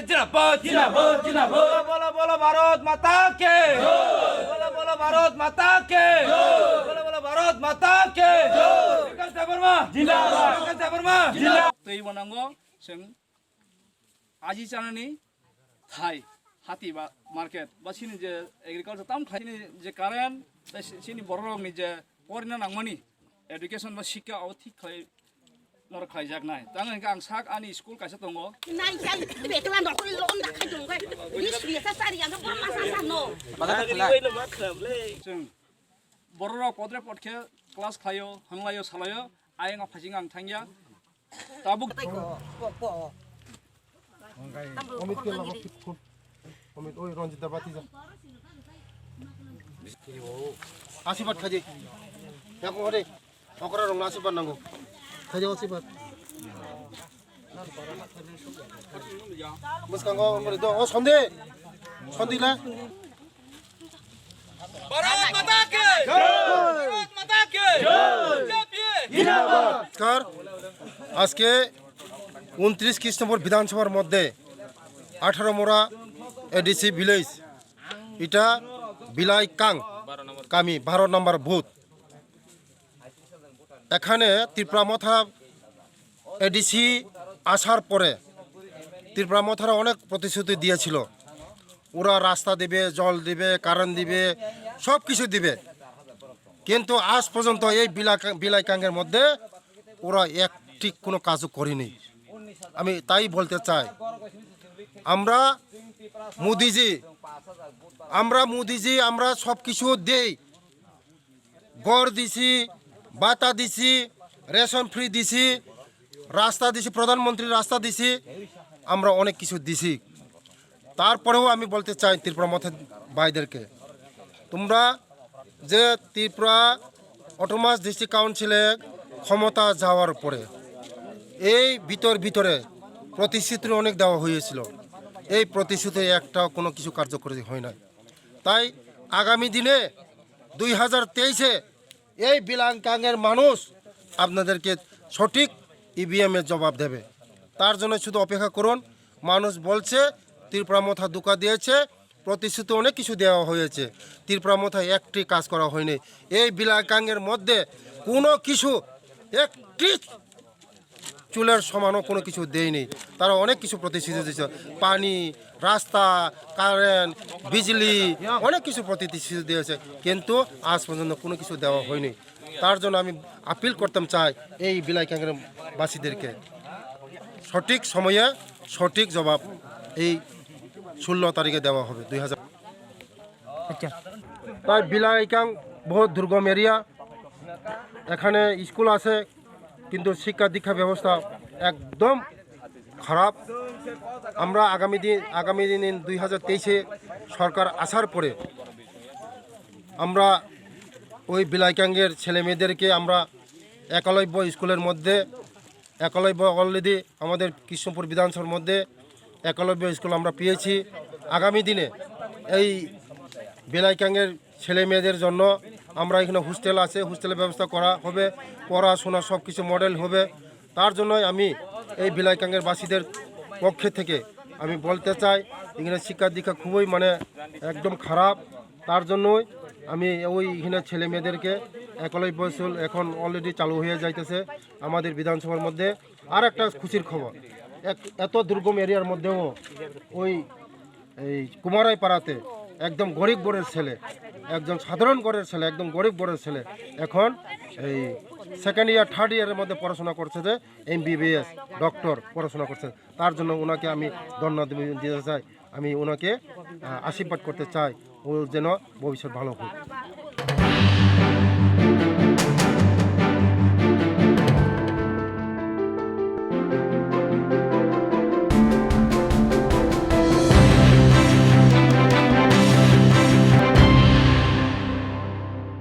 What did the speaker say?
जिंदाबाद जिंदाबाद जिंदाबाद बोलो बोलो भारत माता के बोलो बोलो भारत माता के बोलो बोलो भारत माता के विकास वर्मा जिंदाबाद विकास वर्मा जिंदाबाद दै बनांगौ जों आजि जानानै थाइ हाति बा मार्केट बा सिनि जे एग्रिकालचार ताम खायनि जे कारेन्ट सिनि बर' रावनि जे फरायनो नांगौनि एडुकेशन बा शिक्षा आव थिक खाय नर खायजाक नाय दा आं साक आनि स्कुल कायसा दङ नाय जाय बेखौ नखरनि लन दाखाय दङ बिस बिसा सारियानो बरमा सानो जों बर' राव पद्रे पटखे क्लास खायो हांलायो सालायो आयेंआ फाजिं आं थांगिया दाबो অমিত ওই রঞ্জিত বাতি যা আশীর্বাদ খাজি দেখো রে অকরা রং আশীর্বাদ নাঙ্গো খাজি আশীর্বাদ মুসকাঙ্গো আমরে দ ও সন্ধে সন্ধিলা भारत माता के भारत माता के जिंदाबाद নমস্কার আজকে 29 খ্রিস্টমাস বিধানসভার মধ্যে 18 মোড়া এডিসি ভিলেজ এটা বিলাই কাং কামি 12 নম্বর বুথ এখানে ত্রিপুরামথা এডিসি আসার পরে ত্রিপুরামথারা অনেক প্রতিশ্রুতি দিয়েছিল ওরা রাস্তা দিবে জল দিবে কারেন্ট দিবে সব কিছু দিবে কিন্তু আজ পর্যন্ত এই বিলাই কাঙ্গের মধ্যে ওরা একটি কোনো কাজও করেনি আমি তাই বলতে চাই আমরা মোদিজি আমরা সব কিছু দেই গড় দিছি বাতা দিছি রেশন ফ্রি দিছি রাস্তা দিছি প্রধানমন্ত্রী রাস্তা দিছি আমরা অনেক কিছু দিছি তারপরেও আমি বলতে চাই ত্রিপুরামথা ভাইদেরকে তোমরা যে ত্রিপুরা অটোনমাস ডিস্ট্রিক্ট কাউন্সিলে ক্ষমতা যাওয়ার পরে এই ভিতরে প্রতিশ্রুতি অনেক দেওয়া হয়েছিল এই প্রতিশ্রুতি একটা কোনো কিছু কার্যকরী হয় না তাই আগামী দিনে 2023-এ এই বিলাংকাঙ্গের মানুষ আপনাদেরকে সঠিক ইভিএমের জবাব দেবে তার জন্য শুধু অপেক্ষা করুন মানুষ বলছে ত্রিপুরামথা ধোঁকা দিয়েছে প্রতিশ্রুতি অনেক কিছু দেওয়া হয়েছে ত্রিপুরামথা একটি কাজ করা হয়নি এই বিলাংকাঙ্গের মধ্যে কোনো কিছু একটি চুলের সমানও কোনো কিছু দেয়নি তারা অনেক কিছু প্রতিশ্রুতি দিয়েছে পানি রাস্তা কারেন্ট বিজলি অনেক কিছু প্রতিশ্রুতি দিয়েছে কিন্তু আজ পর্যন্ত কোনো কিছু দেওয়া হয়নি তার জন্য আমি আপিল করতাম চাই এই বিলাইকাঙ্গের বাসীদেরকে সঠিক সময়ে সঠিক জবাব এই 16 তারিখে দেওয়া হবে 2000 তাই বিলাইকাং বহুত দুর্গম এরিয়া এখানে স্কুল আছে কিন্তু শিক্ষা দীক্ষা ব্যবস্থা একদম খারাপ আমরা আগামী দিন 2023-এ সরকার আসার পরে আমরা ওই বিলাইকাঙ্গের ছেলে মেয়েদেরকে আমরা একলব্য স্কুলের মধ্যে একলব্য অলরেডি আমাদের কৃষ্ণপুর বিধানসভার মধ্যে একলব্য স্কুল আমরা পেয়েছি আগামী দিনে এই বিলাইকাঙ্গের ছেলে মেয়েদের জন্য আমরা এখানে হোস্টেল আছে হোস্টেলের ব্যবস্থা করা হবে পড়াশোনা সব কিছু মডেল হবে তার জন্যই আমি এই বিলাইকাঙ্গের বাসীদের পক্ষে থেকে আমি বলতে চাই এখানে শিক্ষা দীক্ষা খুবই একদম খারাপ তার জন্যই আমি ওই এখানে ছেলে মেয়েদেরকে একলব্য স্কুল এখন অলরেডি চালু হয়ে যাইতেছে আমাদের বিধানসভার মধ্যে আর একটা খুশির খবর এত দুর্গম এরিয়ার মধ্যেও ওই এই কুমারাই পাড়াতে একদম গরিব ঘরের ছেলে একজন সাধারণ ঘরের ছেলে একদম গরিব ঘরের ছেলে এখন এই সেকেন্ড ইয়ার থার্ড ইয়ারের মধ্যে পড়াশোনা করছে যে MBBS ডক্টর পড়াশোনা করছে তার জন্য ওনাকে আমি ধন্যবাদ দিতে চাই আমি ওনাকে আশীর্বাদ করতে চাই ও যেন ভবিষ্যৎ ভালো হোক